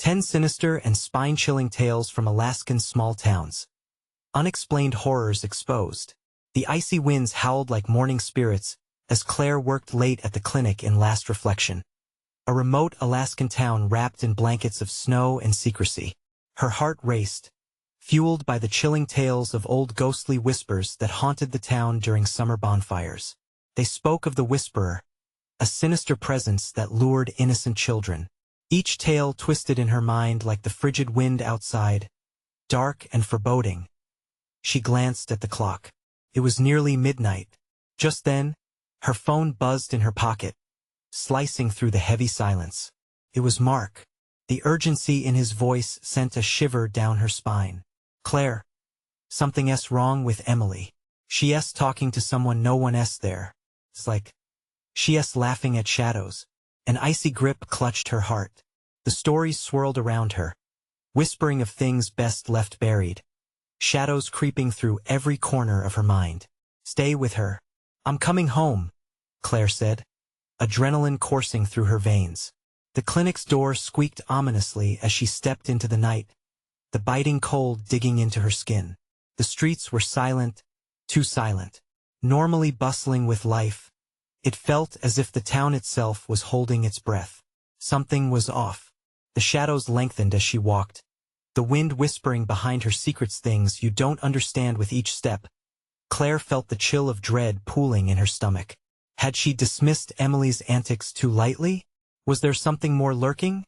10 sinister and spine-chilling tales from Alaskan small towns. Unexplained horrors exposed. The icy winds howled like mourning spirits as Claire worked late at the clinic in last reflection. A remote Alaskan town wrapped in blankets of snow and secrecy. Her heart raced, fueled by the chilling tales of old ghostly whispers that haunted the town during summer bonfires. They spoke of the Whisperer, a sinister presence that lured innocent children. Each tale twisted in her mind like the frigid wind outside, dark and foreboding. She glanced at the clock. It was nearly midnight. Just then, her phone buzzed in her pocket, slicing through the heavy silence. It was Mark. The urgency in his voice sent a shiver down her spine. "Claire, something's wrong with Emily. She's talking to someone no one's there. It's like she's laughing at shadows." An icy grip clutched her heart. The stories swirled around her, whispering of things best left buried. Shadows creeping through every corner of her mind. "Stay with her. I'm coming home," Claire said, adrenaline coursing through her veins. The clinic's door squeaked ominously as she stepped into the night, the biting cold digging into her skin. The streets were silent, too silent. Normally bustling with life, it felt as if the town itself was holding its breath. Something was off. The shadows lengthened as she walked, the wind whispering behind her secrets, things you don't understand with each step. Claire felt the chill of dread pooling in her stomach. Had she dismissed Emily's antics too lightly? Was there something more lurking?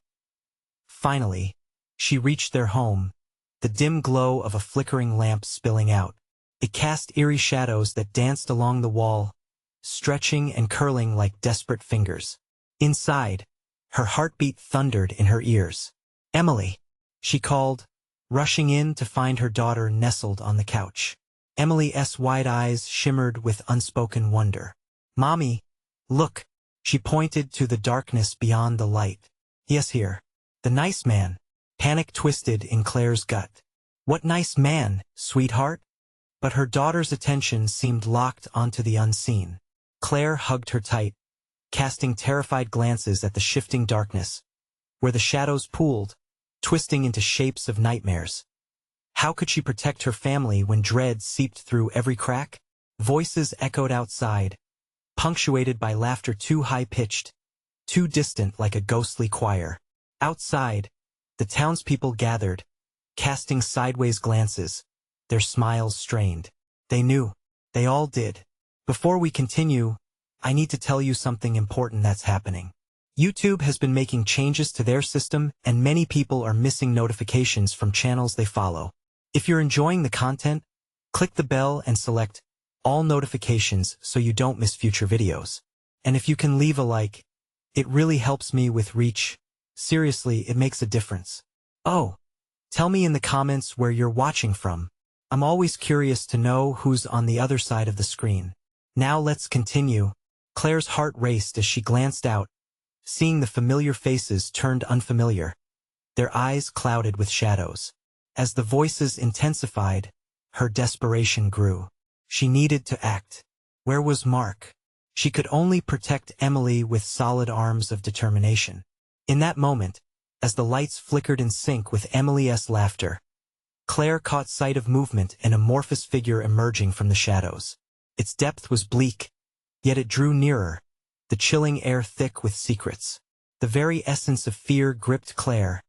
Finally, she reached their home, the dim glow of a flickering lamp spilling out. It cast eerie shadows that danced along the wall, stretching and curling like desperate fingers. Inside, her heartbeat thundered in her ears. "Emily," she called, rushing in to find her daughter nestled on the couch. Emily's wide eyes shimmered with unspoken wonder. "Mommy, look." She pointed to the darkness beyond the light. "Yes, here. The nice man." Panic twisted in Claire's gut. "What nice man, sweetheart?" But her daughter's attention seemed locked onto the unseen. Claire hugged her tight, casting terrified glances at the shifting darkness, where the shadows pooled, twisting into shapes of nightmares. How could she protect her family when dread seeped through every crack? Voices echoed outside, punctuated by laughter too high-pitched, too distant like a ghostly choir. Outside, the townspeople gathered, casting sideways glances, their smiles strained. They knew. They all did. "Before we continue, I need to tell you something important that's happening. YouTube has been making changes to their system, and many people are missing notifications from channels they follow. If you're enjoying the content, click the bell and select all notifications so you don't miss future videos. And if you can leave a like, it really helps me with reach. Seriously, it makes a difference. Oh, tell me in the comments where you're watching from. I'm always curious to know who's on the other side of the screen. Now let's continue." Claire's heart raced as she glanced out, seeing the familiar faces turned unfamiliar, their eyes clouded with shadows. As the voices intensified, her desperation grew. She needed to act. Where was Mark? She could only protect Emily with solid arms of determination. In that moment, as the lights flickered in sync with Emily's laughter, Claire caught sight of movement, an amorphous figure emerging from the shadows. Its depth was bleak, yet it drew nearer, the chilling air thick with secrets. The very essence of fear gripped Claire,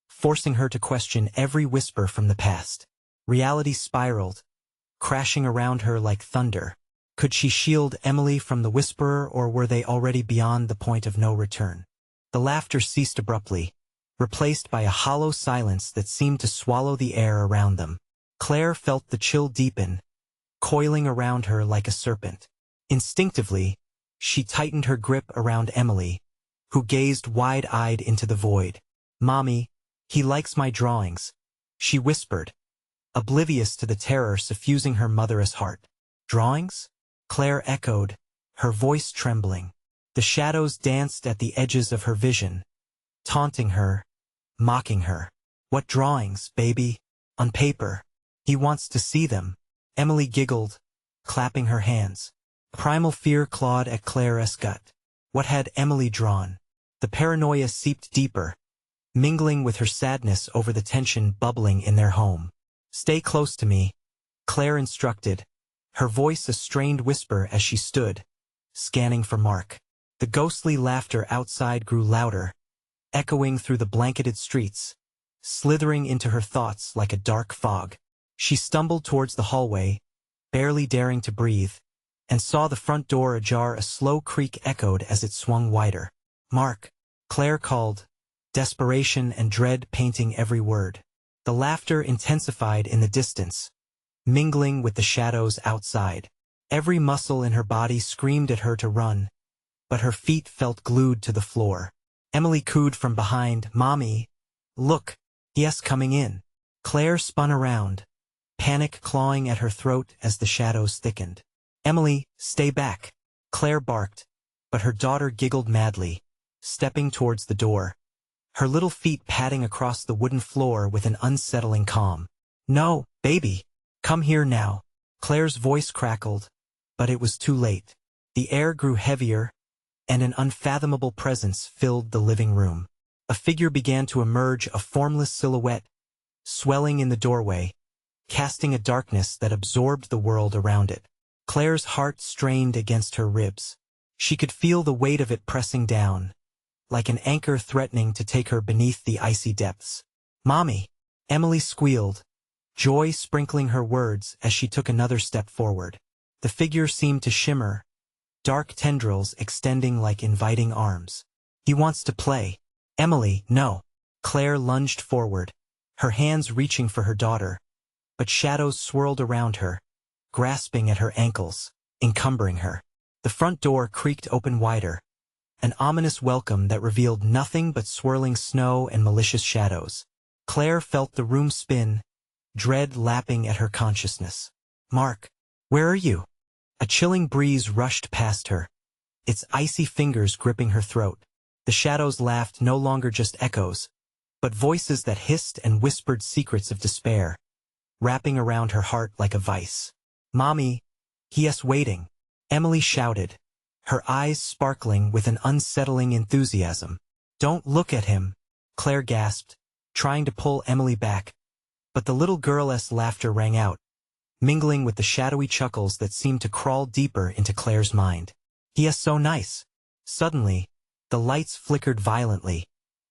forcing her to question every whisper from the past. Reality spiraled, crashing around her like thunder. Could she shield Emily from the Whisperer, or were they already beyond the point of no return? The laughter ceased abruptly, replaced by a hollow silence that seemed to swallow the air around them. Claire felt the chill deepen, coiling around her like a serpent. Instinctively, she tightened her grip around Emily, who gazed wide-eyed into the void. "Mommy, he likes my drawings," she whispered, oblivious to the terror suffusing her mother's heart. "Drawings?" Claire echoed, her voice trembling. The shadows danced at the edges of her vision, taunting her, mocking her. "What drawings, baby?" "On paper. He wants to see them." Emily giggled, clapping her hands. Primal fear clawed at Claire's gut. What had Emily drawn? The paranoia seeped deeper, mingling with her sadness over the tension bubbling in their home. "Stay close to me," Claire instructed, her voice a strained whisper as she stood, scanning for Mark. The ghostly laughter outside grew louder, echoing through the blanketed streets, slithering into her thoughts like a dark fog. She stumbled towards the hallway, barely daring to breathe, and saw the front door ajar. A slow creak echoed as it swung wider. "Mark," Claire called, desperation and dread painting every word. The laughter intensified in the distance, mingling with the shadows outside. Every muscle in her body screamed at her to run, but her feet felt glued to the floor. Emily cooed from behind, "Mommy, look, he's coming in." Claire spun around, panic clawing at her throat as the shadows thickened. "Emily, stay back," Claire barked, but her daughter giggled madly, stepping towards the door, her little feet padding across the wooden floor with an unsettling calm. "No, baby, come here now." Claire's voice crackled, but it was too late. The air grew heavier, and an unfathomable presence filled the living room. A figure began to emerge, a formless silhouette, swelling in the doorway, casting a darkness that absorbed the world around it. Claire's heart strained against her ribs. She could feel the weight of it pressing down, like an anchor threatening to take her beneath the icy depths. "Mommy," Emily squealed, joy sprinkling her words as she took another step forward. The figure seemed to shimmer, dark tendrils extending like inviting arms. "He wants to play." "Emily, no." Claire lunged forward, her hands reaching for her daughter, but shadows swirled around her, grasping at her ankles, encumbering her. The front door creaked open wider, an ominous welcome that revealed nothing but swirling snow and malicious shadows. Claire felt the room spin, dread lapping at her consciousness. "Mark, where are you?" A chilling breeze rushed past her, its icy fingers gripping her throat. The shadows laughed, no longer just echoes, but voices that hissed and whispered secrets of despair, wrapping around her heart like a vice. "Mommy, he's waiting," Emily shouted, her eyes sparkling with an unsettling enthusiasm. "Don't look at him," Claire gasped, trying to pull Emily back, but the little girl's laughter rang out, mingling with the shadowy chuckles that seemed to crawl deeper into Claire's mind. "He is so nice." Suddenly, the lights flickered violently,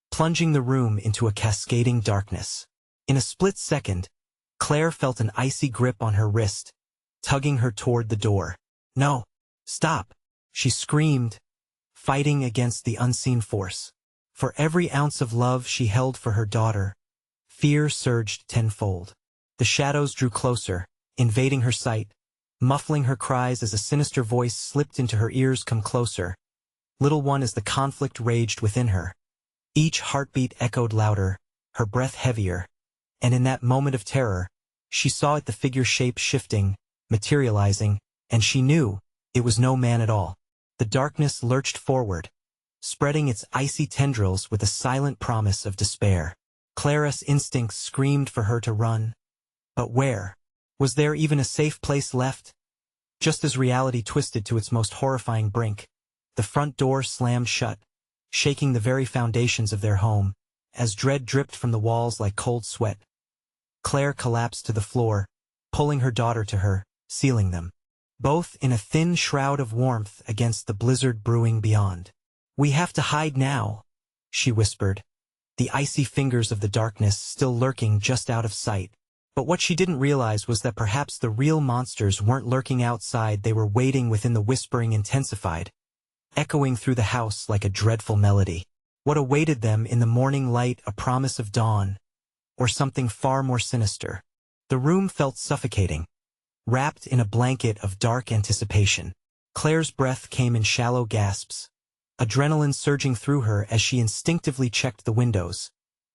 plunging the room into a cascading darkness. In a split second, Claire felt an icy grip on her wrist, tugging her toward the door. "No, stop," she screamed, fighting against the unseen force. For every ounce of love she held for her daughter, fear surged tenfold. The shadows drew closer, invading her sight, muffling her cries as a sinister voice slipped into her ears. "Come closer, little one," as the conflict raged within her. Each heartbeat echoed louder, her breath heavier, and in that moment of terror, she saw it, the figure shape shifting, materializing, and she knew it was no man at all. The darkness lurched forward, spreading its icy tendrils with a silent promise of despair. Claire's instincts screamed for her to run. But where? Was there even a safe place left? Just as reality twisted to its most horrifying brink, the front door slammed shut, shaking the very foundations of their home, as dread dripped from the walls like cold sweat. Claire collapsed to the floor, pulling her daughter to her, sealing them, both in a thin shroud of warmth against the blizzard brewing beyond. "We have to hide now," she whispered, the icy fingers of the darkness still lurking just out of sight. But what she didn't realize was that perhaps the real monsters weren't lurking outside, they were waiting within. The whispering intensified, echoing through the house like a dreadful melody. What awaited them in the morning light? A promise of dawn, or something far more sinister? The room felt suffocating, wrapped in a blanket of dark anticipation. Claire's breath came in shallow gasps, adrenaline surging through her as she instinctively checked the windows,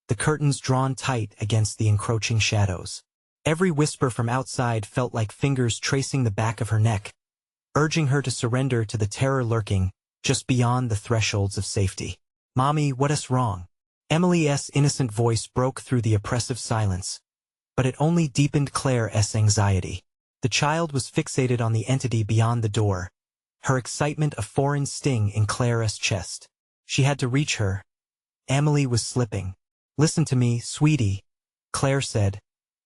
the curtains drawn tight against the encroaching shadows. Every whisper from outside felt like fingers tracing the back of her neck, urging her to surrender to the terror lurking just beyond the thresholds of safety. "Mommy, what is wrong?" Emily's innocent voice broke through the oppressive silence, but it only deepened Claire's anxiety. The child was fixated on the entity beyond the door, her excitement a foreign sting in Claire's chest. She had to reach her. Emily was slipping, Listen to me, sweetie, Claire said,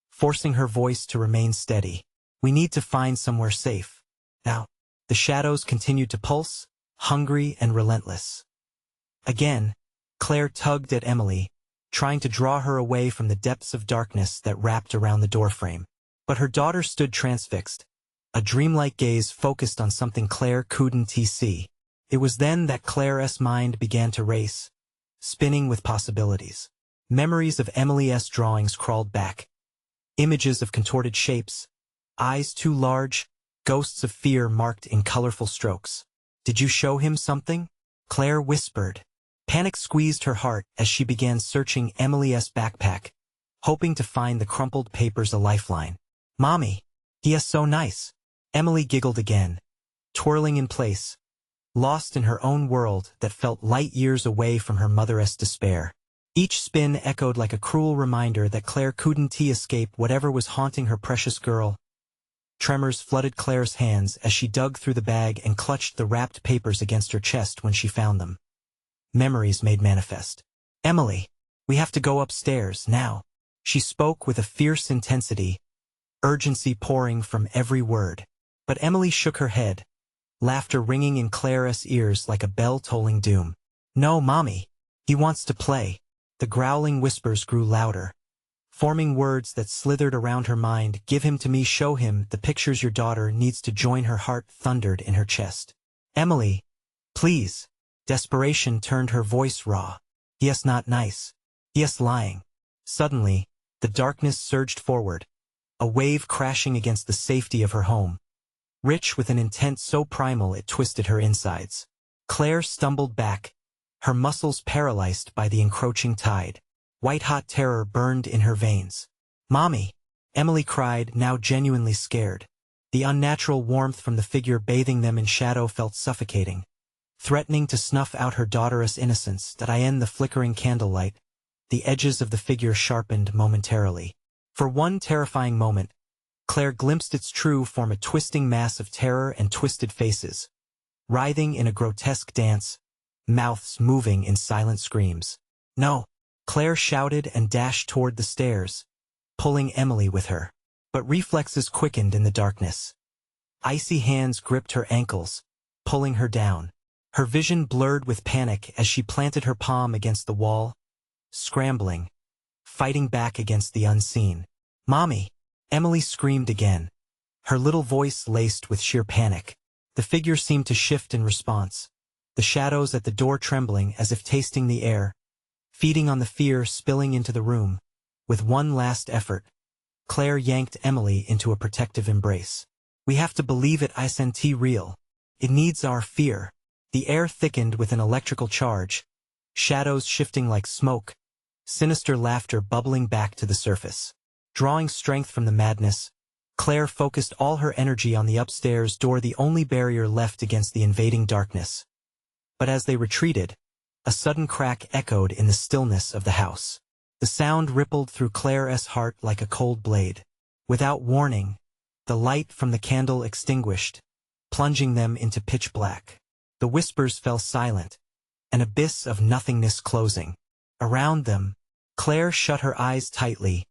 forcing her voice to remain steady. We need to find somewhere safe. Now, the shadows continued to pulse, hungry and relentless. Again, Claire tugged at Emily, trying to draw her away from the depths of darkness that wrapped around the doorframe. But her daughter stood transfixed, a dreamlike gaze focused on something Claire couldn't see. It was then that Claire's mind began to race, spinning with possibilities. Memories of Emily's drawings crawled back. Images of contorted shapes, eyes too large, ghosts of fear marked in colorful strokes. Did you show him something? Claire whispered. Panic squeezed her heart as she began searching Emily's backpack, hoping to find the crumpled papers a lifeline. Mommy, he is so nice. Emily giggled again, twirling in place, lost in her own world that felt light years away from her mother's despair. Each spin echoed like a cruel reminder that Claire couldn't escape whatever was haunting her precious girl. Tremors flooded Claire's hands as she dug through the bag and clutched the wrapped papers against her chest when she found them. Memories made manifest. Emily, we have to go upstairs, now. She spoke with a fierce intensity, urgency pouring from every word. But Emily shook her head, laughter ringing in Claire's ears like a bell tolling doom. No, Mommy. He wants to play. The growling whispers grew louder, forming words that slithered around her mind. Give him to me, show him the pictures your daughter needs to join. Her heart thundered in her chest. Emily, please. Desperation turned her voice raw. He is not nice. He is lying. Suddenly, the darkness surged forward, a wave crashing against the safety of her home, rich with an intent so primal it twisted her insides. Claire stumbled back, her muscles paralyzed by the encroaching tide. White-hot terror burned in her veins. Mommy! Emily cried, now genuinely scared. The unnatural warmth from the figure bathing them in shadow felt suffocating, threatening to snuff out her daughter's innocence. In the flickering candlelight, the edges of the figure sharpened momentarily. For one terrifying moment, Claire glimpsed its true form, a twisting mass of terror and twisted faces, writhing in a grotesque dance, mouths moving in silent screams. No! Claire shouted and dashed toward the stairs, pulling Emily with her. But reflexes quickened in the darkness. Icy hands gripped her ankles, pulling her down. Her vision blurred with panic as she planted her palm against the wall, scrambling, fighting back against the unseen. Mommy! Emily screamed again, her little voice laced with sheer panic. The figure seemed to shift in response, the shadows at the door trembling as if tasting the air, feeding on the fear spilling into the room. With one last effort, Claire yanked Emily into a protective embrace. We have to believe it isn't real. It needs our fear. The air thickened with an electrical charge, shadows shifting like smoke, sinister laughter bubbling back to the surface. Drawing strength from the madness, Claire focused all her energy on the upstairs door, the only barrier left against the invading darkness. But as they retreated, a sudden crack echoed in the stillness of the house. The sound rippled through Claire's heart like a cold blade. Without warning, the light from the candle extinguished, plunging them into pitch black. The whispers fell silent, an abyss of nothingness closing. Around them, Claire shut her eyes tightly,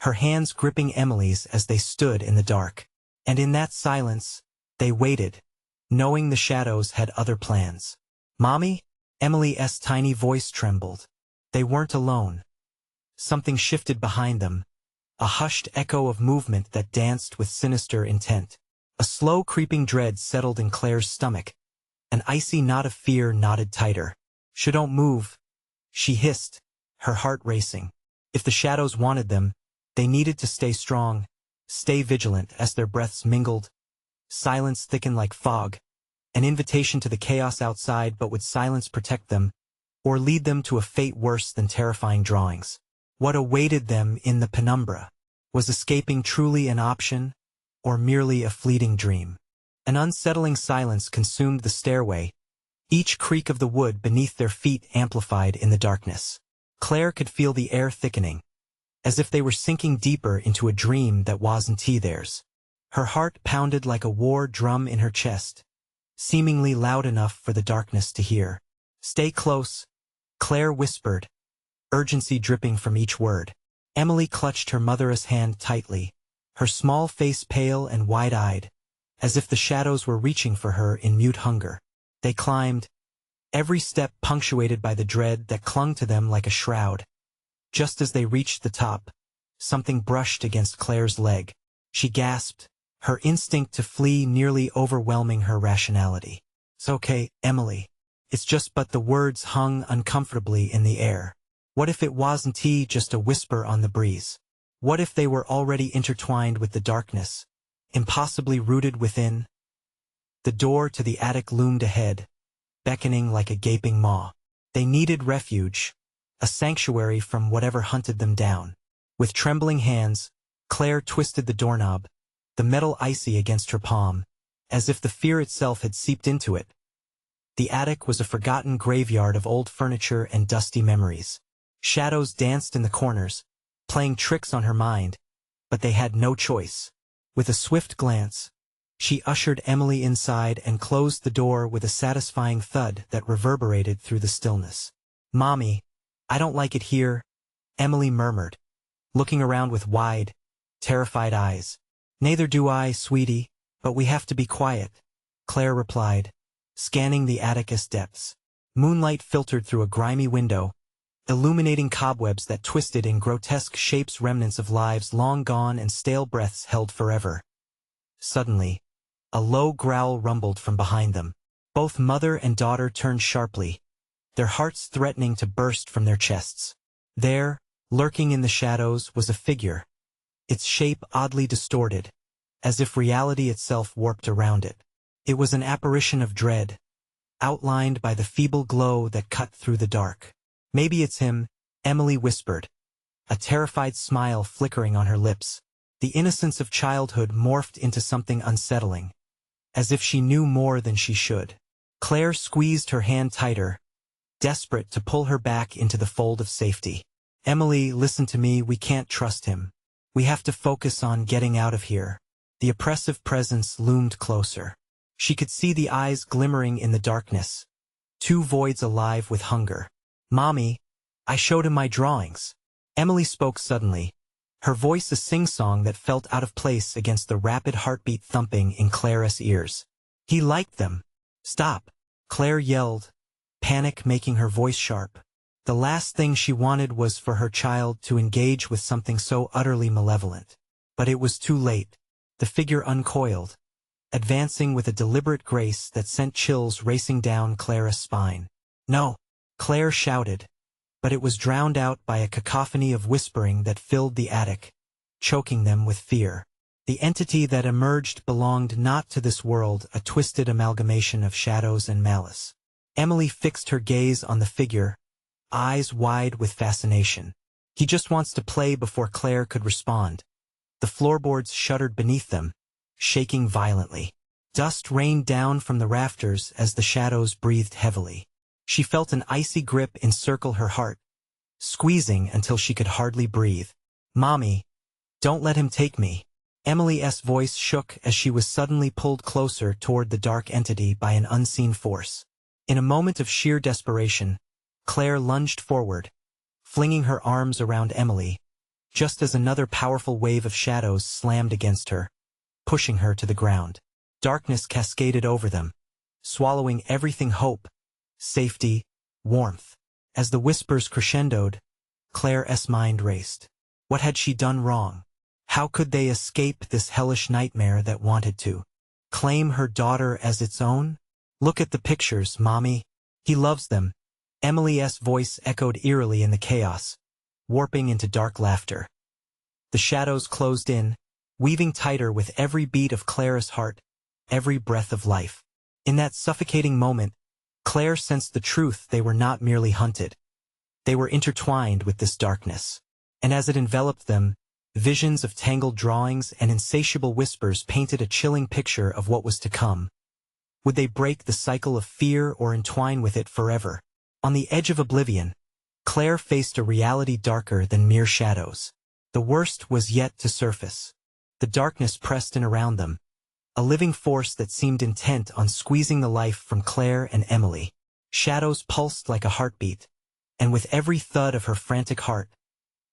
her hands gripping Emily's as they stood in the dark. And in that silence, they waited, knowing the shadows had other plans. Mommy? Emily's tiny voice trembled. They weren't alone. Something shifted behind them, a hushed echo of movement that danced with sinister intent. A slow creeping dread settled in Claire's stomach. An icy knot of fear knotted tighter. She don't move, she hissed, her heart racing. If the shadows wanted them, they needed to stay strong, stay vigilant. As their breaths mingled, silence thickened like fog, an invitation to the chaos outside. But would silence protect them, or lead them to a fate worse than terrifying drawings? What awaited them in the penumbra? Was escaping truly an option, or merely a fleeting dream? An unsettling silence consumed the stairway, each creak of the wood beneath their feet amplified in the darkness. Claire could feel the air thickening, as if they were sinking deeper into a dream that wasn't theirs. Her heart pounded like a war drum in her chest, seemingly loud enough for the darkness to hear. Stay close, Claire whispered, urgency dripping from each word. Emily clutched her mother's hand tightly, her small face pale and wide-eyed, as if the shadows were reaching for her in mute hunger. They climbed, every step punctuated by the dread that clung to them like a shroud. Just as they reached the top, something brushed against Claire's leg. She gasped, her instinct to flee nearly overwhelming her rationality. "It's okay, Emily. It's just," but the words hung uncomfortably in the air. What if it wasn't just a whisper on the breeze? What if they were already intertwined with the darkness, impossibly rooted within? The door to the attic loomed ahead, beckoning like a gaping maw. They needed refuge, a sanctuary from whatever hunted them down. With trembling hands, Claire twisted the doorknob, the metal icy against her palm, as if the fear itself had seeped into it. The attic was a forgotten graveyard of old furniture and dusty memories. Shadows danced in the corners, playing tricks on her mind, but they had no choice. With a swift glance, she ushered Emily inside and closed the door with a satisfying thud that reverberated through the stillness. "Mommy, I don't like it here," Emily murmured, looking around with wide, terrified eyes. "Neither do I, sweetie, but we have to be quiet," Claire replied, scanning the attic's depths. Moonlight filtered through a grimy window, illuminating cobwebs that twisted in grotesque shapes, remnants of lives long gone and stale breaths held forever. Suddenly, a low growl rumbled from behind them. Both mother and daughter turned sharply, their hearts threatening to burst from their chests. There, lurking in the shadows, was a figure, its shape oddly distorted, as if reality itself warped around it. It was an apparition of dread, outlined by the feeble glow that cut through the dark. "Maybe it's him," Emily whispered, a terrified smile flickering on her lips. The innocence of childhood morphed into something unsettling, as if she knew more than she should. Claire squeezed her hand tighter, desperate to pull her back into the fold of safety. "Emily, listen to me, we can't trust him. We have to focus on getting out of here." The oppressive presence loomed closer. She could see the eyes glimmering in the darkness, two voids alive with hunger. "Mommy, I showed him my drawings." Emily spoke suddenly, her voice a sing-song that felt out of place against the rapid heartbeat thumping in Claire's ears. "He liked them." "Stop," Claire yelled, panic making her voice sharp. The last thing she wanted was for her child to engage with something so utterly malevolent. But it was too late. The figure uncoiled, advancing with a deliberate grace that sent chills racing down Claire's spine. "No!" Claire shouted, but it was drowned out by a cacophony of whispering that filled the attic, choking them with fear. The entity that emerged belonged not to this world, a twisted amalgamation of shadows and malice. Emily fixed her gaze on the figure, eyes wide with fascination. "He just wants to play." Before Claire could respond, the floorboards shuddered beneath them, shaking violently. Dust rained down from the rafters as the shadows breathed heavily. She felt an icy grip encircle her heart, squeezing until she could hardly breathe. "Mommy, don't let him take me." Emily's voice shook as she was suddenly pulled closer toward the dark entity by an unseen force. In a moment of sheer desperation, Claire lunged forward, flinging her arms around Emily, just as another powerful wave of shadows slammed against her, pushing her to the ground. Darkness cascaded over them, swallowing everything: hope, safety, warmth. As the whispers crescendoed, Claire's mind raced. What had she done wrong? How could they escape this hellish nightmare that wanted to claim her daughter as its own? "Look at the pictures, Mommy. He loves them." Emily's voice echoed eerily in the chaos, warping into dark laughter. The shadows closed in, weaving tighter with every beat of Claire's heart, every breath of life. In that suffocating moment, Claire sensed the truth: they were not merely hunted. They were intertwined with this darkness. And as it enveloped them, visions of tangled drawings and insatiable whispers painted a chilling picture of what was to come. Would they break the cycle of fear or entwine with it forever? On the edge of oblivion, Claire faced a reality darker than mere shadows. The worst was yet to surface. The darkness pressed in around them, a living force that seemed intent on squeezing the life from Claire and Emily. Shadows pulsed like a heartbeat, and with every thud of her frantic heart,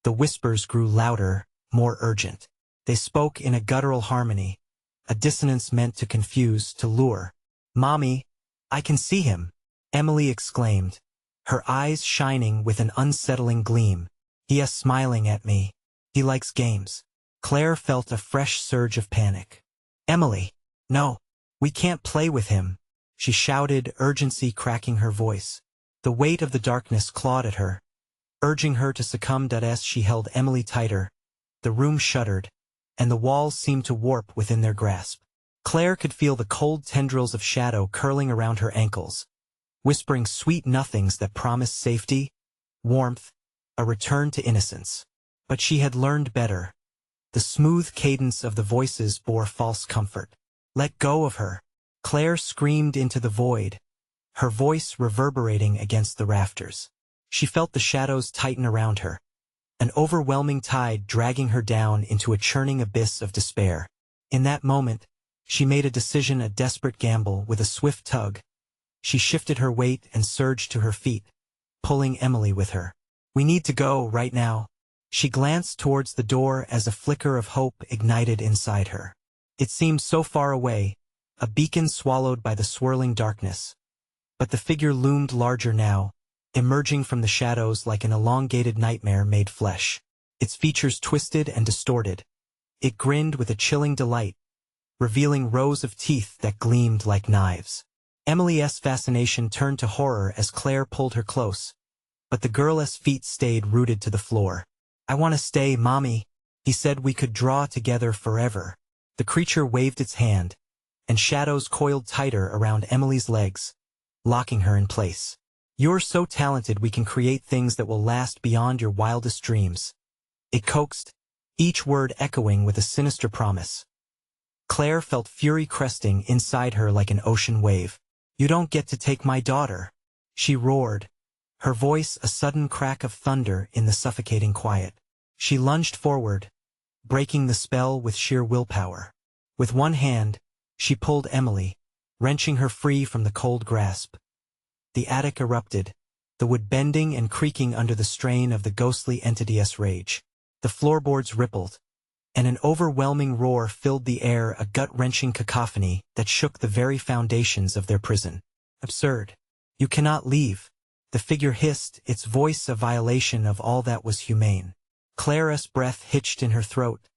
the whispers grew louder, more urgent. They spoke in a guttural harmony, a dissonance meant to confuse, to lure. "Mommy, I can see him," Emily exclaimed, her eyes shining with an unsettling gleam. "He is smiling at me. He likes games." Claire felt a fresh surge of panic. "Emily, no, we can't play with him," she shouted, urgency cracking her voice. The weight of the darkness clawed at her, urging her to succumb. As she held Emily tighter, the room shuddered, and the walls seemed to warp within their grasp. Claire could feel the cold tendrils of shadow curling around her ankles, whispering sweet nothings that promised safety, warmth, a return to innocence. But she had learned better. The smooth cadence of the voices bore false comfort. "Let go of her," Claire screamed into the void, her voice reverberating against the rafters. She felt the shadows tighten around her, an overwhelming tide dragging her down into a churning abyss of despair. In that moment, she made a decision, a desperate gamble. With a swift tug, she shifted her weight and surged to her feet, pulling Emily with her. "We need to go, right now." She glanced towards the door as a flicker of hope ignited inside her. It seemed so far away, a beacon swallowed by the swirling darkness. But the figure loomed larger now, emerging from the shadows like an elongated nightmare made flesh. Its features twisted and distorted. It grinned with a chilling delight, revealing rows of teeth that gleamed like knives. Emily's fascination turned to horror as Claire pulled her close, but the girl's feet stayed rooted to the floor. "I want to stay, Mommy. He said we could draw together forever." The creature waved its hand, and shadows coiled tighter around Emily's legs, locking her in place. "You're so talented, we can create things that will last beyond your wildest dreams," it coaxed, each word echoing with a sinister promise. Claire felt fury cresting inside her like an ocean wave. "You don't get to take my daughter," she roared, her voice a sudden crack of thunder in the suffocating quiet. She lunged forward, breaking the spell with sheer willpower. With one hand, she pulled Emily, wrenching her free from the cold grasp. The attic erupted, the wood bending and creaking under the strain of the ghostly entity's rage. The floorboards rippled, and an overwhelming roar filled the air, a gut-wrenching cacophony that shook the very foundations of their prison. "Absurd. You cannot leave," the figure hissed, its voice a violation of all that was humane. Claire's breath hitched in her throat,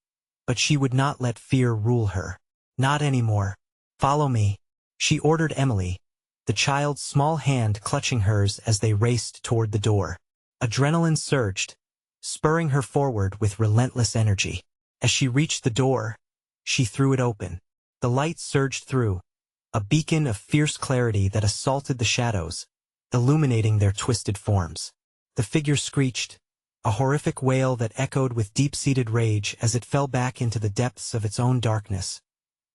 but she would not let fear rule her. "Not anymore. Follow me," she ordered Emily, the child's small hand clutching hers as they raced toward the door. Adrenaline surged, spurring her forward with relentless energy. As she reached the door, she threw it open. The light surged through, a beacon of fierce clarity that assaulted the shadows, illuminating their twisted forms. The figure screeched, a horrific wail that echoed with deep-seated rage as it fell back into the depths of its own darkness.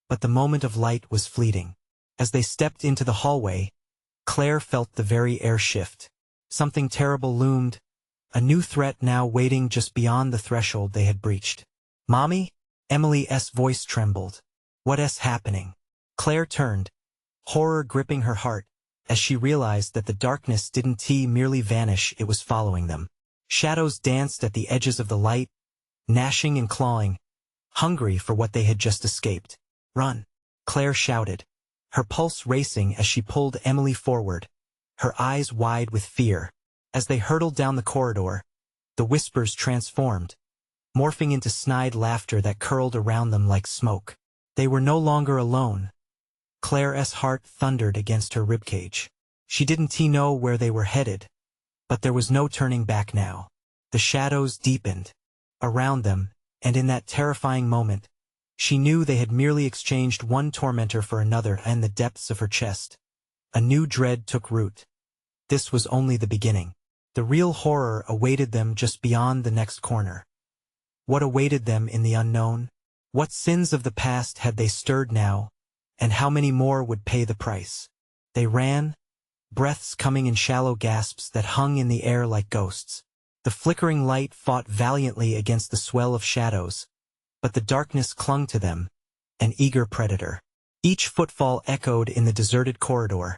But the moment of light was fleeting. As they stepped into the hallway, Claire felt the very air shift. Something terrible loomed, a new threat now waiting just beyond the threshold they had breached. "Mommy?" Emily's voice trembled. "What's happening?" Claire turned, horror gripping her heart, as she realized that the darkness didn't merely vanish, it was following them. Shadows danced at the edges of the light, gnashing and clawing, hungry for what they had just escaped. "Run!" Claire shouted, her pulse racing as she pulled Emily forward, her eyes wide with fear. As they hurtled down the corridor, the whispers transformed, morphing into snide laughter that curled around them like smoke. They were no longer alone. Claire's heart thundered against her ribcage. She didn't know where they were headed, but there was no turning back now. The shadows deepened around them, and in that terrifying moment, she knew they had merely exchanged one tormentor for another. In the depths of her chest, a new dread took root. This was only the beginning. The real horror awaited them just beyond the next corner. What awaited them in the unknown? What sins of the past had they stirred now, and how many more would pay the price? They ran, breaths coming in shallow gasps that hung in the air like ghosts. The flickering light fought valiantly against the swell of shadows, but the darkness clung to them, an eager predator. Each footfall echoed in the deserted corridor,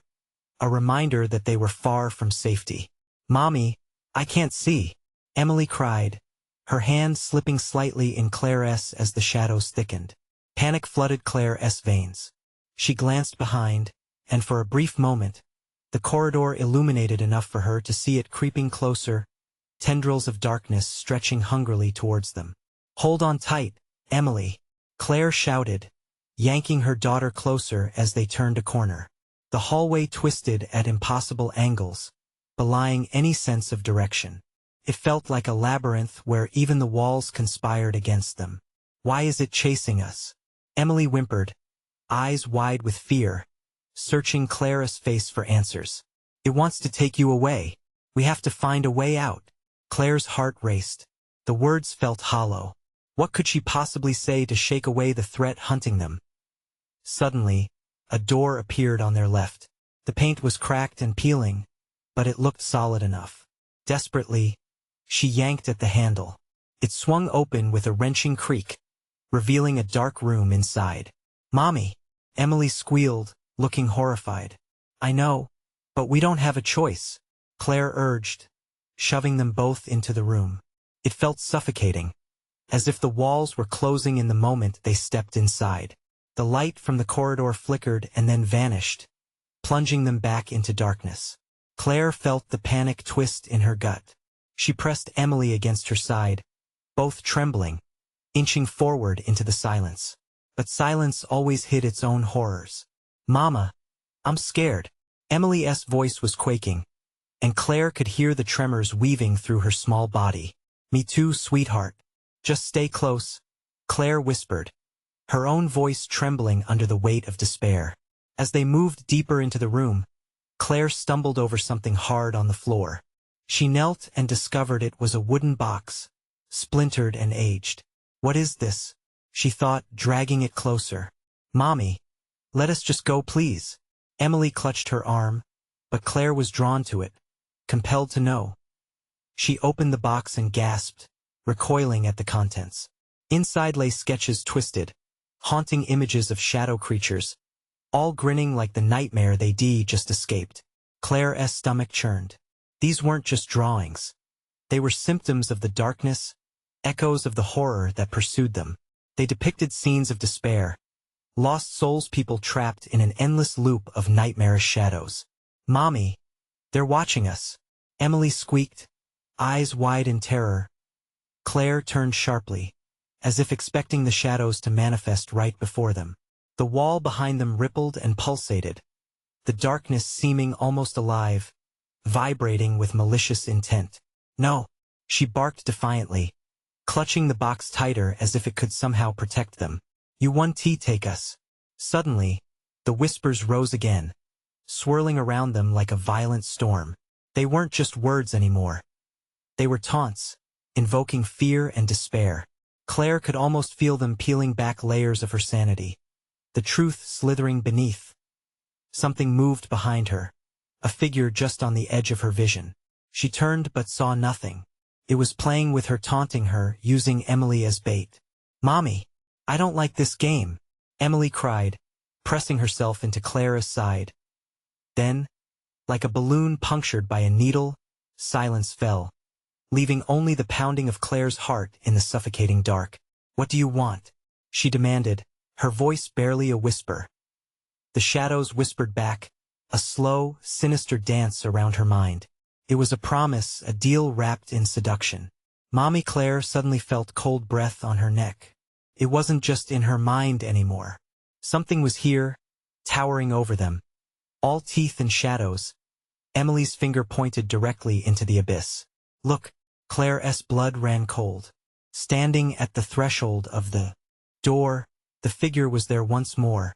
a reminder that they were far from safety. "Mommy," I can't see, Emily cried, her hand slipping slightly in Claire's as the shadows thickened. Panic flooded Claire's veins. She glanced behind, and for a brief moment, the corridor illuminated enough for her to see it creeping closer, tendrils of darkness stretching hungrily towards them. Hold on tight, Emily, Clair shouted, yanking her daughter closer as they turned a corner. The hallway twisted at impossible angles, belying any sense of direction. It felt like a labyrinth where even the walls conspired against them. Why is it chasing us? Emily whimpered, eyes wide with fear, searching Claire's face for answers. It wants to take you away. We have to find a way out. Claire's heart raced. The words felt hollow. What could she possibly say to shake away the threat hunting them? Suddenly, a door appeared on their left. The paint was cracked and peeling, but it looked solid enough. Desperately, she yanked at the handle. It swung open with a wrenching creak, revealing a dark room inside. Mommy, Emily squealed, looking horrified. I know, but we don't have a choice, Clair urged, shoving them both into the room. It felt suffocating, as if the walls were closing in the moment they stepped inside. The light from the corridor flickered and then vanished, plunging them back into darkness. Clair felt the panic twist in her gut. She pressed Emily against her side, both trembling, inching forward into the silence. But silence always hid its own horrors. Mama, I'm scared. Emily's voice was quaking, and Clair could hear the tremors weaving through her small body. Me too, sweetheart. Just stay close, Clair whispered, her own voice trembling under the weight of despair. As they moved deeper into the room, Clair stumbled over something hard on the floor. She knelt and discovered it was a wooden box, splintered and aged. What is this? She thought, dragging it closer. Mommy, let us just go, please. Emily clutched her arm, but Clair was drawn to it, compelled to know. She opened the box and gasped, recoiling at the contents. Inside lay sketches twisted, haunting images of shadow creatures, all grinning like the nightmare they'd just escaped. Claire's stomach churned. These weren't just drawings. They were symptoms of the darkness, echoes of the horror that pursued them. They depicted scenes of despair, lost souls, people trapped in an endless loop of nightmarish shadows. Mommy, they're watching us, Emily squeaked, eyes wide in terror. Clair turned sharply, as if expecting the shadows to manifest right before them. The wall behind them rippled and pulsated, the darkness seeming almost alive, vibrating with malicious intent. No, she barked defiantly, clutching the box tighter as if it could somehow protect them. You won't take us. Suddenly, the whispers rose again, swirling around them like a violent storm. They weren't just words anymore. They were taunts, invoking fear and despair. Clair could almost feel them peeling back layers of her sanity, the truth slithering beneath. Something moved behind her, a figure just on the edge of her vision. She turned but saw nothing. It was playing with her, taunting her, using Emily as bait. Mommy, I don't like this game, Emily cried, pressing herself into Claire's side. Then, like a balloon punctured by a needle, silence fell, leaving only the pounding of Claire's heart in the suffocating dark. What do you want? She demanded, her voice barely a whisper. The shadows whispered back, a slow, sinister dance around her mind. It was a promise, a deal wrapped in seduction. Mommy Clair suddenly felt cold breath on her neck. It wasn't just in her mind anymore. Something was here, towering over them, all teeth and shadows. Emily's finger pointed directly into the abyss. Look, Claire's blood ran cold. Standing at the threshold of the door, the figure was there once more,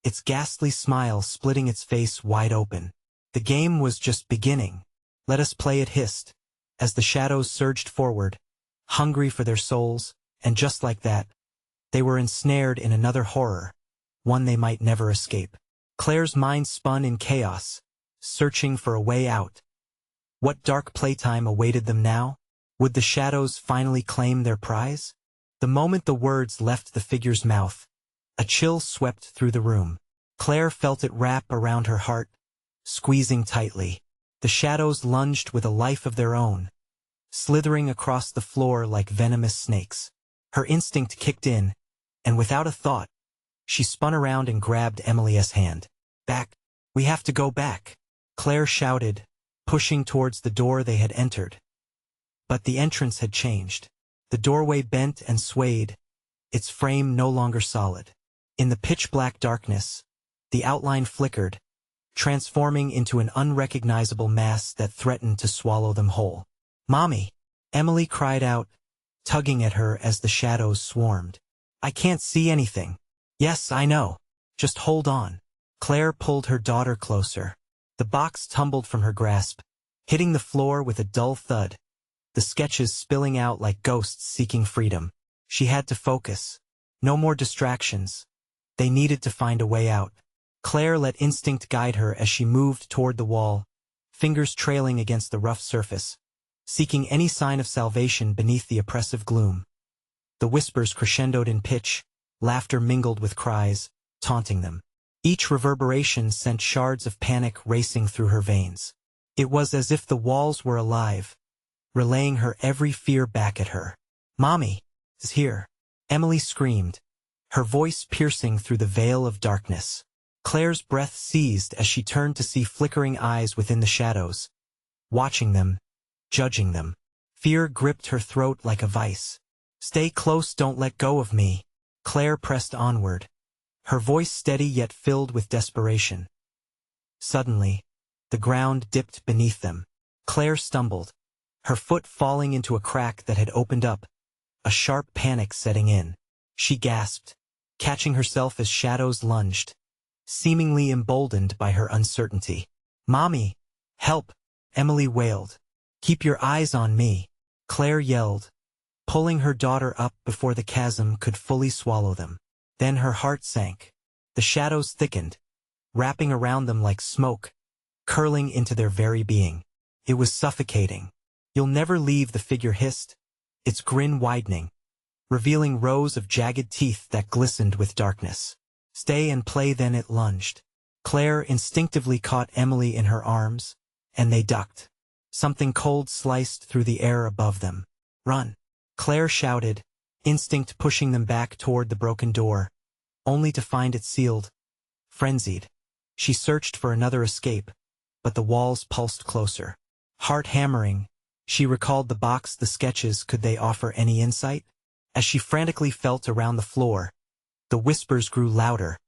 its ghastly smile splitting its face wide open. The game was just beginning. Let us play, it hissed, as the shadows surged forward, hungry for their souls, and just like that, they were ensnared in another horror, one they might never escape. Claire's mind spun in chaos, searching for a way out. What dark playtime awaited them now? Would the shadows finally claim their prize? The moment the words left the figure's mouth, a chill swept through the room. Clair felt it wrap around her heart, squeezing tightly. The shadows lunged with a life of their own, slithering across the floor like venomous snakes. Her instinct kicked in, and without a thought, she spun around and grabbed Emily's hand. Back! We have to go back! Claire shouted, pushing towards the door they had entered. But the entrance had changed. The doorway bent and swayed, its frame no longer solid. In the pitch-black darkness, the outline flickered, transforming into an unrecognizable mass that threatened to swallow them whole. "Mommy!" Emily cried out, tugging at her as the shadows swarmed. "I can't see anything." "Yes, I know. Just hold on." Claire pulled her daughter closer. The box tumbled from her grasp, hitting the floor with a dull thud, the sketches spilling out like ghosts seeking freedom. She had to focus. No more distractions. They needed to find a way out. Claire let instinct guide her as she moved toward the wall, fingers trailing against the rough surface, seeking any sign of salvation beneath the oppressive gloom. The whispers crescendoed in pitch, laughter mingled with cries, taunting them. Each reverberation sent shards of panic racing through her veins. It was as if the walls were alive, relaying her every fear back at her. "Mommy is here!" Emily screamed, her voice piercing through the veil of darkness. Claire's breath seized as she turned to see flickering eyes within the shadows, watching them, judging them. Fear gripped her throat like a vice. "Stay close, don't let go of me." Claire pressed onward, her voice steady yet filled with desperation. Suddenly, the ground dipped beneath them. Claire stumbled, her foot falling into a crack that had opened up, a sharp panic setting in. She gasped, catching herself as shadows lunged, seemingly emboldened by her uncertainty. "Mommy, help!" Emily wailed. "Keep your eyes on me," Claire yelled, pulling her daughter up before the chasm could fully swallow them. Then her heart sank. The shadows thickened, wrapping around them like smoke, curling into their very being. It was suffocating. "You'll never leave," the figure hissed, its grin widening, revealing rows of jagged teeth that glistened with darkness. "Stay and play," then it lunged. Claire instinctively caught Emily in her arms, and they ducked. Something cold sliced through the air above them. "Run!" Claire shouted, instinct pushing them back toward the broken door, only to find it sealed. Frenzied, she searched for another escape, but the walls pulsed closer. Heart hammering, she recalled the box, the sketches. Could they offer any insight? As she frantically felt around the floor, the whispers grew louder,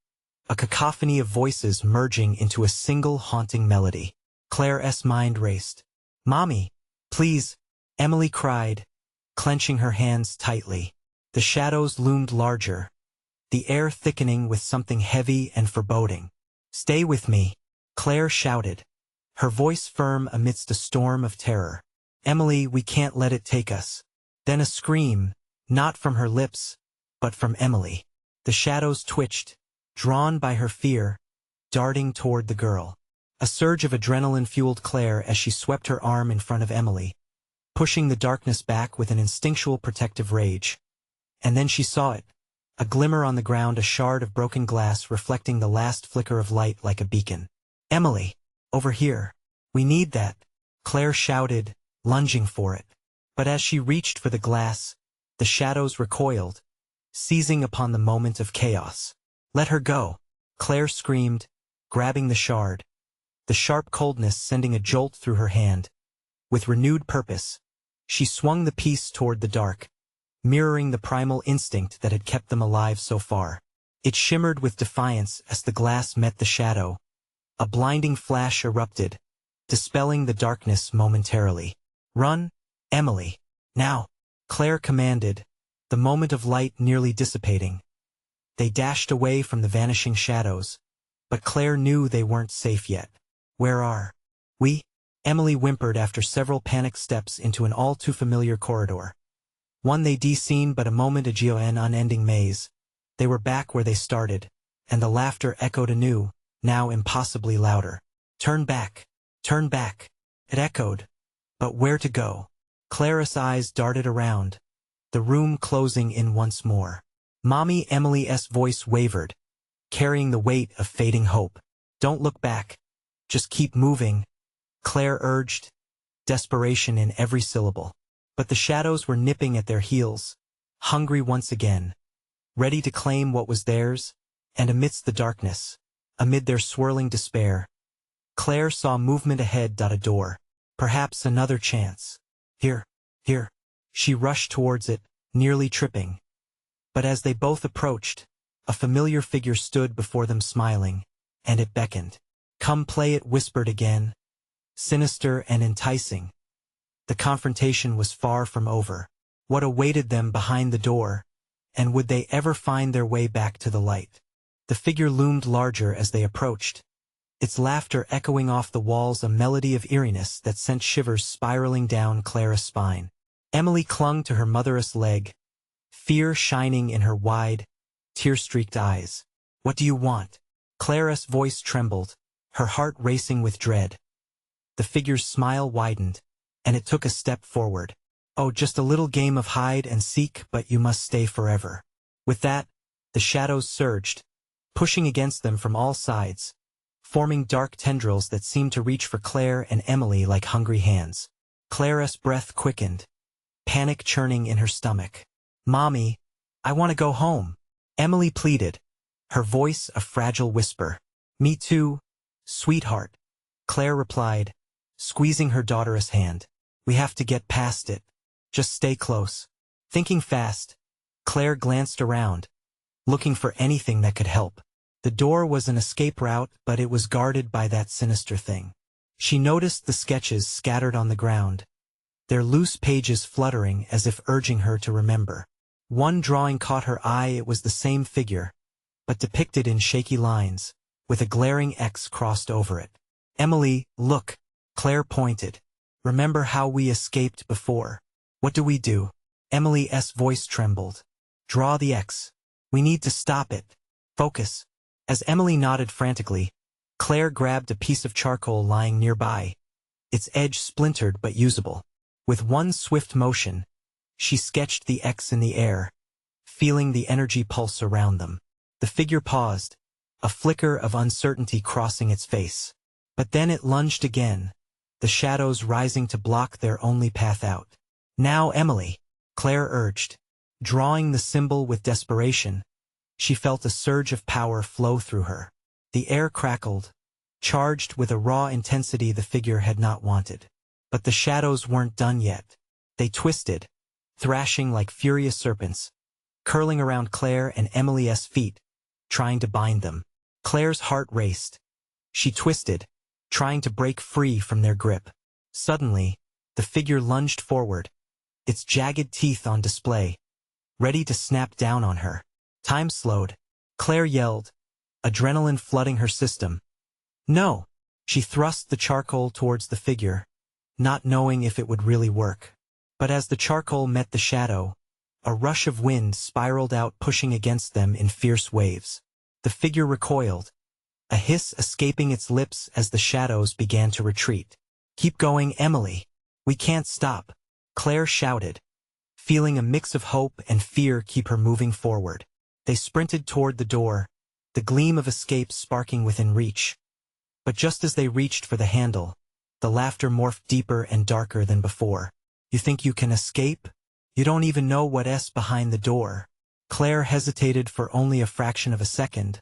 a cacophony of voices merging into a single haunting melody. Claire's mind raced. "Mommy, please," Emily cried, clenching her hands tightly. The shadows loomed larger, the air thickening with something heavy and foreboding. "Stay with me," Claire shouted, her voice firm amidst a storm of terror. "Emily, we can't let it take us." Then a scream, not from her lips, but from Emily. The shadows twitched, drawn by her fear, darting toward the girl. A surge of adrenaline fueled Claire as she swept her arm in front of Emily, pushing the darkness back with an instinctual protective rage. And then she saw it, a glimmer on the ground, a shard of broken glass reflecting the last flicker of light like a beacon. "Emily, over here. We need that," Claire shouted, lunging for it. But as she reached for the glass, the shadows recoiled, seizing upon the moment of chaos. "Let her go," Claire screamed, grabbing the shard, the sharp coldness sending a jolt through her hand. With renewed purpose, she swung the piece toward the dark, mirroring the primal instinct that had kept them alive so far. It shimmered with defiance as the glass met the shadow. A blinding flash erupted, dispelling the darkness momentarily. "Run, Emily, now," Claire commanded, the moment of light nearly dissipating. They dashed away from the vanishing shadows, but Claire knew they weren't safe yet. "Where are we?" Emily whimpered after several panicked steps into an all-too-familiar corridor. One they'd seen but a moment ago, an unending maze. They were back where they started, and the laughter echoed anew, now impossibly louder. "Turn back! Turn back!" It echoed. But where to go? Claire's eyes darted around, the room closing in once more. "Mommy," Emily's voice wavered, carrying the weight of fading hope. "Don't look back. Just keep moving," Claire urged, desperation in every syllable. But the shadows were nipping at their heels, hungry once again, ready to claim what was theirs, and amidst the darkness, amid their swirling despair, Claire saw movement ahead. A door. Perhaps another chance. Here, here. She rushed towards it, nearly tripping. But as they both approached, a familiar figure stood before them smiling, and it beckoned. Come play, it whispered again, sinister and enticing. The confrontation was far from over. What awaited them behind the door, and would they ever find their way back to the light? The figure loomed larger as they approached, its laughter echoing off the walls, a melody of eeriness that sent shivers spiraling down Clara's spine. Emily clung to her mother's leg, fear shining in her wide, tear-streaked eyes. What do you want? Clara's voice trembled, her heart racing with dread. The figure's smile widened, and it took a step forward. Oh, just a little game of hide and seek, but you must stay forever. With that, the shadows surged, pushing against them from all sides, forming dark tendrils that seemed to reach for Claire and Emily like hungry hands. Clara's breath quickened, panic churning in her stomach. Mommy, I want to go home, Emily pleaded, her voice a fragile whisper. Me too, sweetheart, Claire replied, squeezing her daughter's hand. We have to get past it. Just stay close. Thinking fast, Claire glanced around, looking for anything that could help. The door was an escape route, but it was guarded by that sinister thing. She noticed the sketches scattered on the ground, their loose pages fluttering as if urging her to remember. One drawing caught her eye. It was the same figure, but depicted in shaky lines, with a glaring X crossed over it. Emily, look, Claire pointed. Remember how we escaped before? What do we do? Emily's voice trembled. Draw the X. We need to stop it. Focus. As Emily nodded frantically, Claire grabbed a piece of charcoal lying nearby, its edge splintered but usable. With one swift motion, she sketched the X in the air, feeling the energy pulse around them. The figure paused, a flicker of uncertainty crossing its face. But then it lunged again, the shadows rising to block their only path out. Now, Emily, Claire urged. Drawing the symbol with desperation, she felt a surge of power flow through her. The air crackled, charged with a raw intensity the figure had not wanted. But the shadows weren't done yet. They twisted, thrashing like furious serpents, curling around Claire and Emily's feet, trying to bind them. Claire's heart raced. She twisted, trying to break free from their grip. Suddenly, the figure lunged forward, its jagged teeth on display, ready to snap down on her. Time slowed. Claire yelled, adrenaline flooding her system. No! She thrust the charcoal towards the figure, not knowing if it would really work. But as the charcoal met the shadow, a rush of wind spiraled out, pushing against them in fierce waves. The figure recoiled, a hiss escaping its lips as the shadows began to retreat. Keep going, Emily. We can't stop, Claire shouted, feeling a mix of hope and fear keep her moving forward. They sprinted toward the door, the gleam of escape sparking within reach. But just as they reached for the handle, the laughter morphed deeper and darker than before. You think you can escape? You don't even know what's behind the door. Claire hesitated for only a fraction of a second,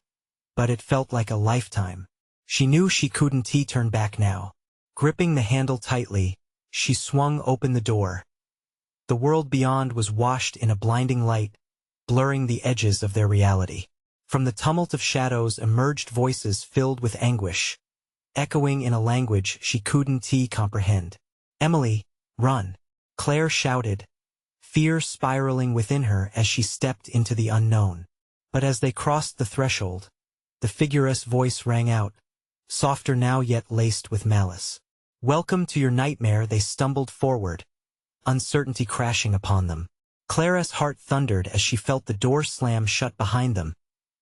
but it felt like a lifetime. She knew she couldn't turn back now. Gripping the handle tightly, she swung open the door. The world beyond was washed in a blinding light, blurring the edges of their reality. From the tumult of shadows emerged voices filled with anguish, echoing in a language she couldn't comprehend. Emily, run! Claire shouted, fear spiraling within her as she stepped into the unknown. But as they crossed the threshold, the figure's voice rang out, softer now yet laced with malice. Welcome to your nightmare. They stumbled forward, uncertainty crashing upon them. Clara's heart thundered as she felt the door slam shut behind them,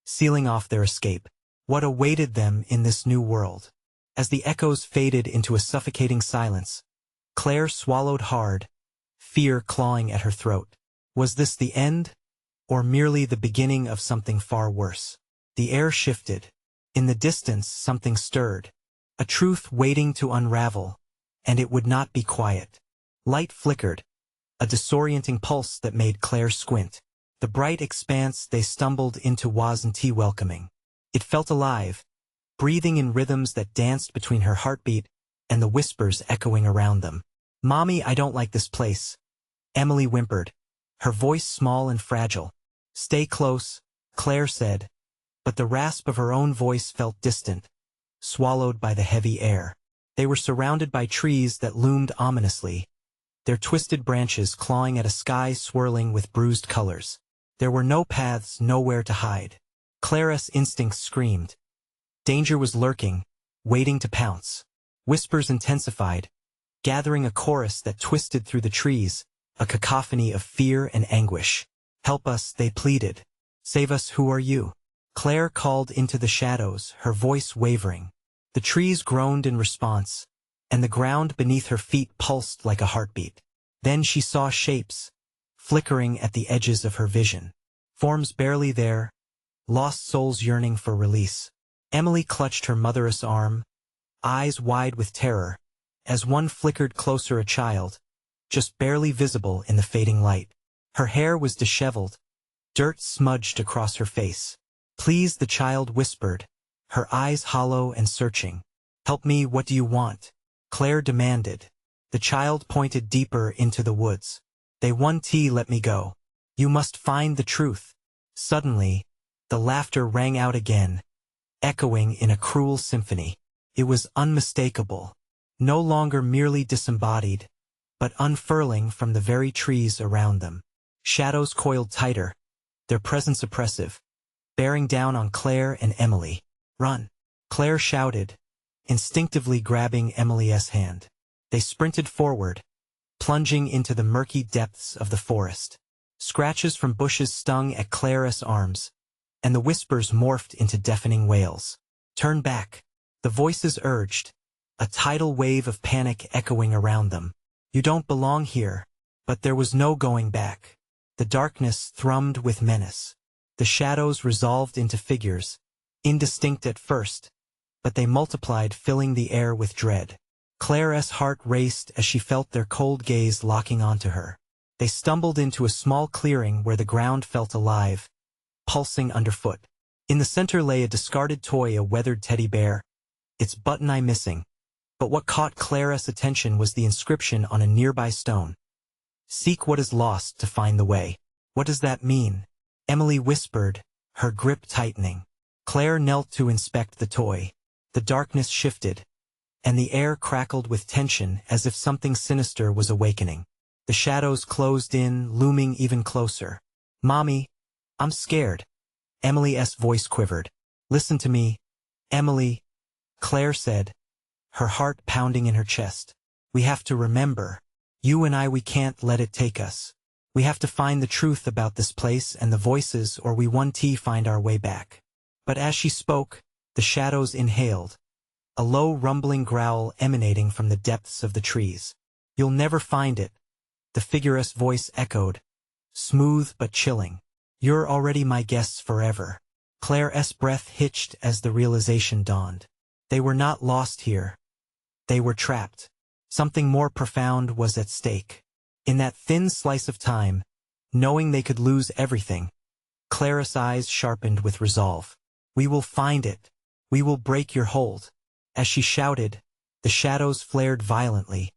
sealing off their escape. What awaited them in this new world? As the echoes faded into a suffocating silence, Claire swallowed hard, fear clawing at her throat. Was this the end, or merely the beginning of something far worse? The air shifted. In the distance something stirred, a truth waiting to unravel, and it would not be quiet. Light flickered, a disorienting pulse that made Claire squint. The bright expanse they stumbled into wasn't welcoming. It felt alive, breathing in rhythms that danced between her heartbeat and the whispers echoing around them. "Mommy, I don't like this place," Emily whimpered, her voice small and fragile. "Stay close," Claire said, but the rasp of her own voice felt distant, swallowed by the heavy air. They were surrounded by trees that loomed ominously, their twisted branches clawing at a sky swirling with bruised colors. There were no paths, nowhere to hide. Claire's instincts screamed. Danger was lurking, waiting to pounce. Whispers intensified, gathering a chorus that twisted through the trees, a cacophony of fear and anguish. "Help us," they pleaded. "Save us, who are you?" Claire called into the shadows, her voice wavering. The trees groaned in response, and the ground beneath her feet pulsed like a heartbeat. Then she saw shapes, flickering at the edges of her vision. Forms barely there, lost souls yearning for release. Emily clutched her mother's arm, eyes wide with terror, as one flickered closer, a child, just barely visible in the fading light. Her hair was disheveled, dirt smudged across her face. "Please," the child whispered, her eyes hollow and searching. "Help me, what do you want?" Claire demanded. The child pointed deeper into the woods. "They want let me go. You must find the truth." Suddenly, the laughter rang out again, echoing in a cruel symphony. It was unmistakable, no longer merely disembodied, but unfurling from the very trees around them. Shadows coiled tighter, their presence oppressive, bearing down on Claire and Emily. "Run!" Claire shouted, instinctively grabbing Emily's hand. They sprinted forward, plunging into the murky depths of the forest. Scratches from bushes stung at Claire's arms, and the whispers morphed into deafening wails. "Turn back," the voices urged, a tidal wave of panic echoing around them. "You don't belong here." But there was no going back. The darkness thrummed with menace. The shadows resolved into figures, indistinct at first, but they multiplied, filling the air with dread. Claire's heart raced as she felt their cold gaze locking onto her. They stumbled into a small clearing where the ground felt alive, pulsing underfoot. In the center lay a discarded toy, a weathered teddy bear, its button eye missing. But what caught Claire's attention was the inscription on a nearby stone. "Seek what is lost to find the way." "What does that mean?" Emily whispered, her grip tightening. Claire knelt to inspect the toy. The darkness shifted, and the air crackled with tension as if something sinister was awakening. The shadows closed in, looming even closer. "Mommy, I'm scared." Emily's voice quivered. "Listen to me, Emily," Claire said, her heart pounding in her chest. "We have to remember. You and I, we can't let it take us. We have to find the truth about this place and the voices, or we won't find our way back." But as she spoke, the shadows inhaled, a low rumbling growl emanating from the depths of the trees. "You'll never find it," the figure's voice echoed, smooth but chilling. "You're already my guests forever." Claire's breath hitched as the realization dawned. They were not lost here. They were trapped. Something more profound was at stake. In that thin slice of time, knowing they could lose everything, Claire's eyes sharpened with resolve. "We will find it. We will break your hold." As she shouted, the shadows flared violently,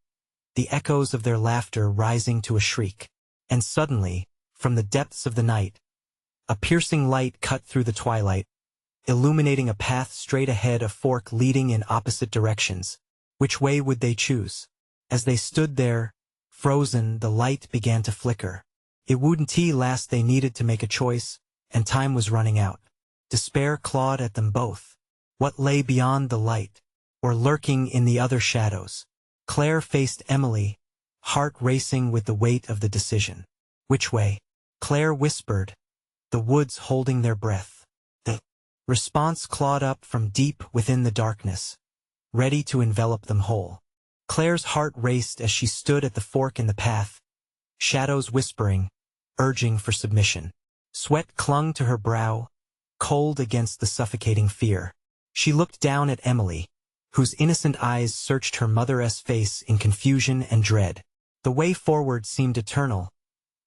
the echoes of their laughter rising to a shriek. And suddenly, from the depths of the night, a piercing light cut through the twilight, illuminating a path straight ahead, a fork leading in opposite directions. Which way would they choose? As they stood there, frozen, the light began to flicker. It wouldn't last. They needed to make a choice, and time was running out. Despair clawed at them both. What lay beyond the light, or lurking in the other shadows? Claire faced Emily, heart racing with the weight of the decision. "Which way?" Claire whispered, the woods holding their breath. The response clawed up from deep within the darkness, ready to envelop them whole. Claire's heart raced as she stood at the fork in the path, shadows whispering, urging for submission. Sweat clung to her brow, cold against the suffocating fear. She looked down at Emily, whose innocent eyes searched her mother's face in confusion and dread. The way forward seemed eternal,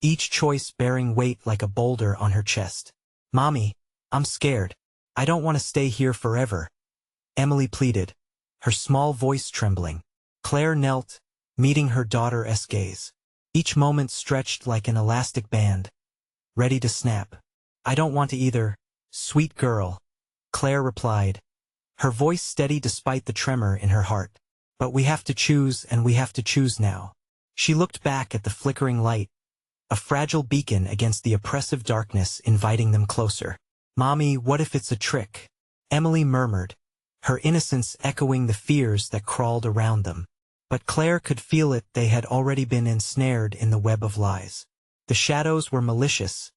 each choice bearing weight like a boulder on her chest. "Mommy, I'm scared. I don't want to stay here forever," Emily pleaded, her small voice trembling. Claire knelt, meeting her daughter's gaze. Each moment stretched like an elastic band, ready to snap. "I don't want to either, sweet girl," Claire replied, her voice steady despite the tremor in her heart. "But we have to choose, and we have to choose now." She looked back at the flickering light, a fragile beacon against the oppressive darkness inviting them closer. "Mommy, what if it's a trick?" Emily murmured, her innocence echoing the fears that crawled around them. But Claire could feel it, they had already been ensnared in the web of lies. The shadows were malicious,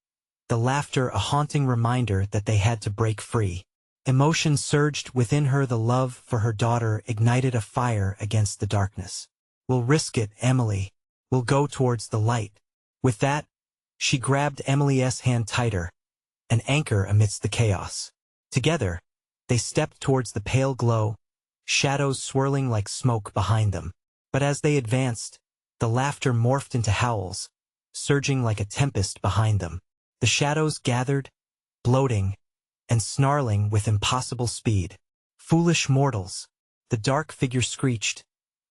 the laughter a haunting reminder that they had to break free. Emotion surged within her, the love for her daughter ignited a fire against the darkness. "We'll risk it, Emily. We'll go towards the light." With that, she grabbed Emily's hand tighter, an anchor amidst the chaos. Together, they stepped towards the pale glow, shadows swirling like smoke behind them. But as they advanced, the laughter morphed into howls, surging like a tempest behind them. The shadows gathered, bloating, and snarling with impossible speed. "Foolish mortals," the dark figure screeched,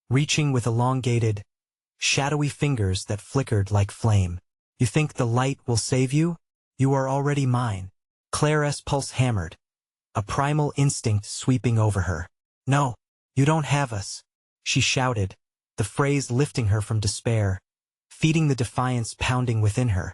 reaching with elongated, shadowy fingers that flickered like flame. "You think the light will save you? You are already mine." Claire's pulse hammered, a primal instinct sweeping over her. "No, you don't have us," she shouted, the phrase lifting her from despair, feeding the defiance pounding within her.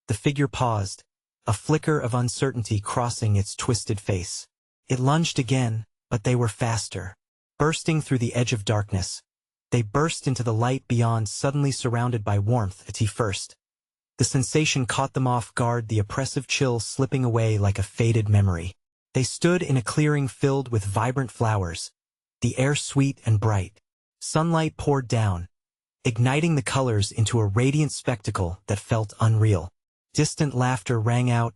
The figure paused, a flicker of uncertainty crossing its twisted face. It lunged again, but they were faster. Bursting through the edge of darkness, they burst into the light beyond, suddenly surrounded by warmth at first. The sensation caught them off guard, the oppressive chill slipping away like a faded memory. They stood in a clearing filled with vibrant flowers, the air sweet and bright. Sunlight poured down, igniting the colors into a radiant spectacle that felt unreal. Distant laughter rang out,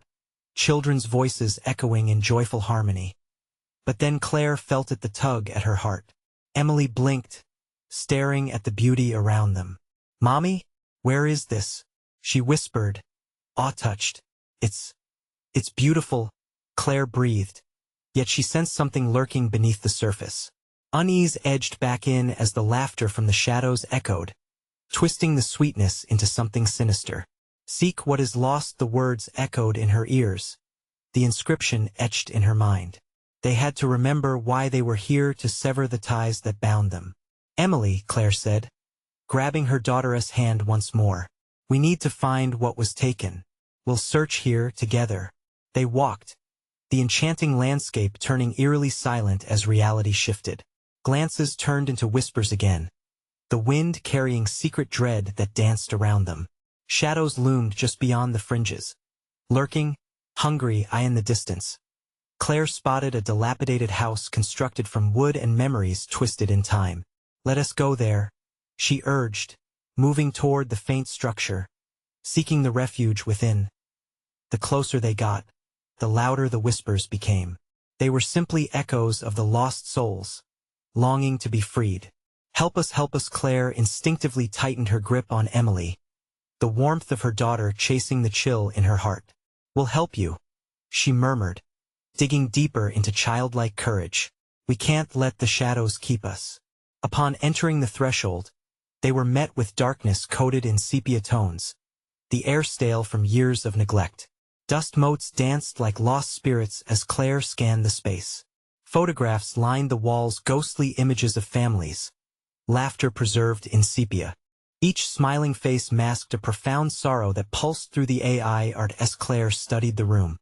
children's voices echoing in joyful harmony. But then Claire felt it, the tug at her heart. Emily blinked, staring at the beauty around them. "Mommy, where is this?" she whispered, awe-touched. It's beautiful," Claire breathed, yet she sensed something lurking beneath the surface. Unease edged back in as the laughter from the shadows echoed, twisting the sweetness into something sinister. "Seek what is lost," the words echoed in her ears, the inscription etched in her mind. They had to remember why they were here, to sever the ties that bound them. "Emily," Claire said, grabbing her daughter's hand once more, "we need to find what was taken. We'll search here together." They walked, the enchanting landscape turning eerily silent as reality shifted. Glances turned into whispers again, the wind carrying secret dread that danced around them. Shadows loomed just beyond the fringes, lurking, hungry eye in the distance. Claire spotted a dilapidated house constructed from wood and memories twisted in time. "Let us go there," she urged, moving toward the faint structure, seeking the refuge within. The closer they got, the louder the whispers became. They were simply echoes of the lost souls, longing to be freed. Help us," Claire instinctively tightened her grip on Emily, the warmth of her daughter chasing the chill in her heart. "We'll help you," she murmured, digging deeper into childlike courage. "We can't let the shadows keep us." Upon entering the threshold, they were met with darkness coated in sepia tones, the air stale from years of neglect. Dust motes danced like lost spirits as Claire scanned the space. Photographs lined the walls, ghostly images of families, laughter preserved in sepia. Each smiling face masked a profound sorrow that pulsed through the AI art as Claire studied the room.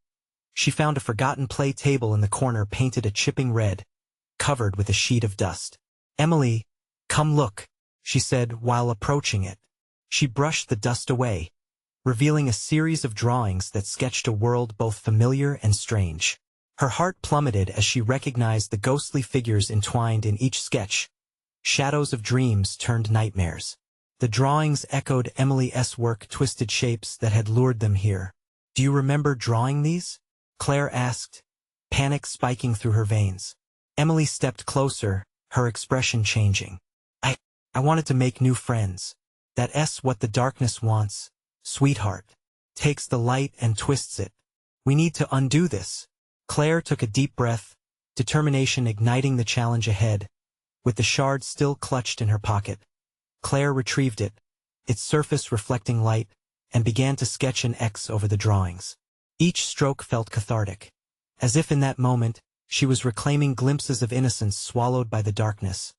She found a forgotten play table in the corner, painted a chipping red, covered with a sheet of dust. "Emily, come look," she said while approaching it. She brushed the dust away, revealing a series of drawings that sketched a world both familiar and strange. Her heart plummeted as she recognized the ghostly figures entwined in each sketch, shadows of dreams turned nightmares. The drawings echoed Emily's work, twisted shapes that had lured them here. "Do you remember drawing these?" Claire asked, panic spiking through her veins. Emily stepped closer, her expression changing. I wanted to make new friends. That's what the darkness wants, sweetheart. Takes the light and twists it. We need to undo this. Claire took a deep breath, determination igniting the challenge ahead. With the shard still clutched in her pocket, Claire retrieved it, its surface reflecting light, and began to sketch an X over the drawings. Each stroke felt cathartic, as if in that moment, she was reclaiming glimpses of innocence swallowed by the darkness.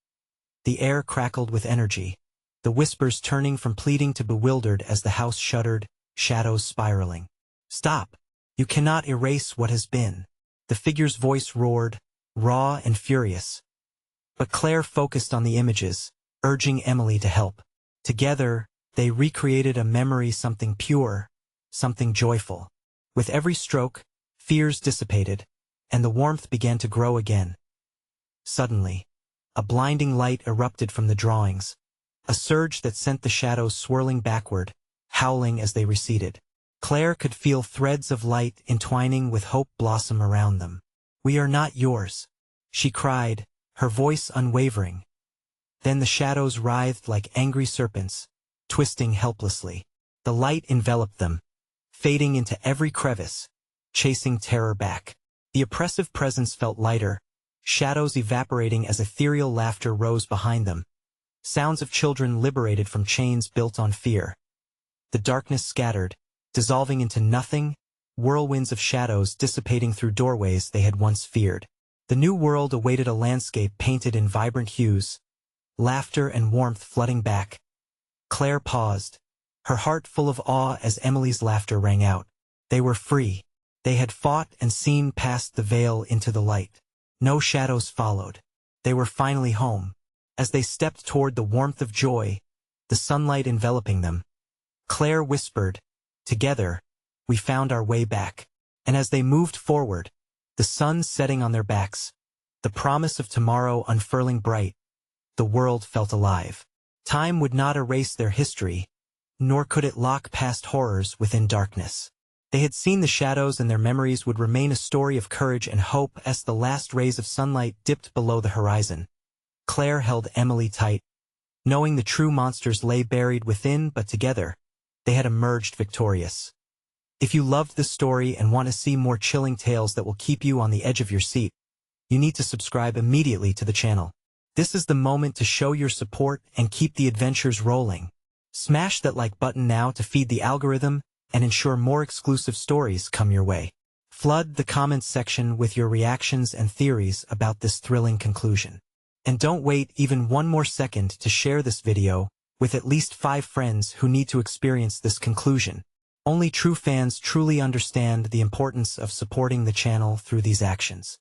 The air crackled with energy, the whispers turning from pleading to bewildered as the house shuddered, shadows spiraling. Stop! You cannot erase what has been. The figure's voice roared, raw and furious. But Claire focused on the images, urging Emily to help. Together, they recreated a memory, something pure, something joyful. With every stroke, fears dissipated, and the warmth began to grow again. Suddenly, a blinding light erupted from the drawings, a surge that sent the shadows swirling backward, howling as they receded. Claire could feel threads of light entwining with hope blossom around them. "We are not yours," she cried, her voice unwavering. Then the shadows writhed like angry serpents, twisting helplessly. The light enveloped them, fading into every crevice, chasing terror back. The oppressive presence felt lighter, shadows evaporating as ethereal laughter rose behind them. Sounds of children liberated from chains built on fear. The darkness scattered, dissolving into nothing, whirlwinds of shadows dissipating through doorways they had once feared. The new world awaited a landscape painted in vibrant hues, laughter and warmth flooding back. Claire paused, her heart full of awe as Emily's laughter rang out. They were free. They had fought and seen past the veil into the light. No shadows followed. They were finally home. As they stepped toward the warmth of joy, the sunlight enveloping them, Claire whispered, "Together, we found our way back." And as they moved forward, the sun setting on their backs, the promise of tomorrow unfurling bright, the world felt alive. Time would not erase their history, nor could it lock past horrors within darkness. They had seen the shadows, and their memories would remain a story of courage and hope as the last rays of sunlight dipped below the horizon. Claire held Emily tight, knowing the true monsters lay buried within, but together, they had emerged victorious. If you loved this story and want to see more chilling tales that will keep you on the edge of your seat, you need to subscribe immediately to the channel. This is the moment to show your support and keep the adventures rolling. Smash that like button now to feed the algorithm and ensure more exclusive stories come your way. Flood the comments section with your reactions and theories about this thrilling conclusion. And don't wait even one more second to share this video with at least 5 friends who need to experience this conclusion. Only true fans truly understand the importance of supporting the channel through these actions.